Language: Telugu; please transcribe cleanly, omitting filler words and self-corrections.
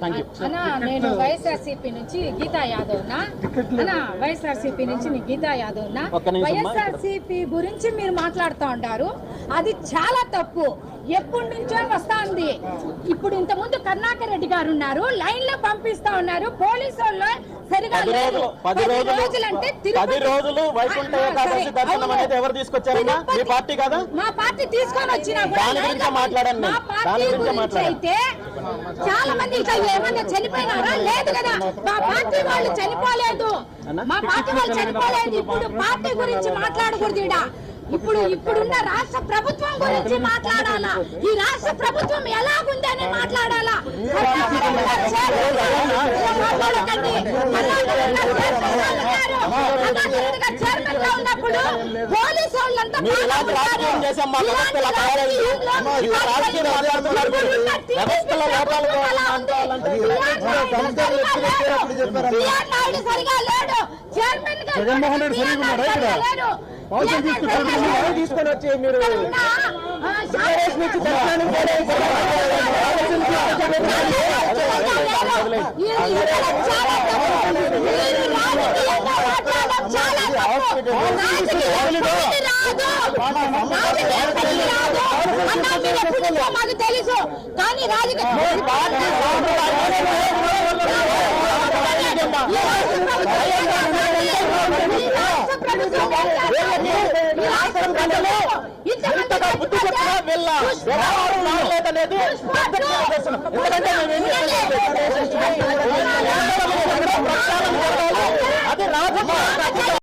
అన్నా నేను వైఎస్ఆర్సీపీ నుంచి గీతా యాదవ్ వైఎస్ఆర్సీపీ నుంచి నేను గీతా యాదవ్ వైఎస్ఆర్సీపీ గురించి మీరు మాట్లాడుతూ ఉంటారు, అది చాలా తప్పు. ఎప్పటి నుంచో వస్తా ఉంది. ఇప్పుడు ఇంత ముందు కరుణాకర్ రెడ్డి గారు ఉన్నారు, లైన్ లో పంపిస్తా ఉన్నారు, పోలీసు వాళ్ళు సరిగా లేదు. 10 రోజులంటే 10 రోజులు వైకుంఠ ఏకాదశి దర్శనం అనేది ఎవరు తీసుకొచ్చారన్నా? మీ పార్టీ కదా? మా పార్టీ తీసుకొని వచ్చినా దాని గురించి మాట్లాడండి. మా పార్టీ గురించి అయితే చాలా మంది ఇంకా ఏమన్నా చనిపోయినారా? లేదు కదా, మా పార్టీ వాళ్ళు చనిపోలేదు, మా పార్టీ వాళ్ళు చనిపోలేదు. ఇప్పుడు పార్టీ గురించి మాట్లాడకూడదు. ఇప్పుడున్న రాష్ట్ర ప్రభుత్వం గురించి మాట్లాడాలా, ఈ రాష్ట్ర ప్రభుత్వం ఎలాగుందని మాట్లాడాలా. చైర్మన్ గా ఉన్నప్పుడు పోలీసు వాళ్ళంతా సరిగా లేడు. చైర్మన్ గా తీసుకొని వచ్చి మీరు మాకు తెలుసు, కానీ రాజకీయ అది రాజకీయ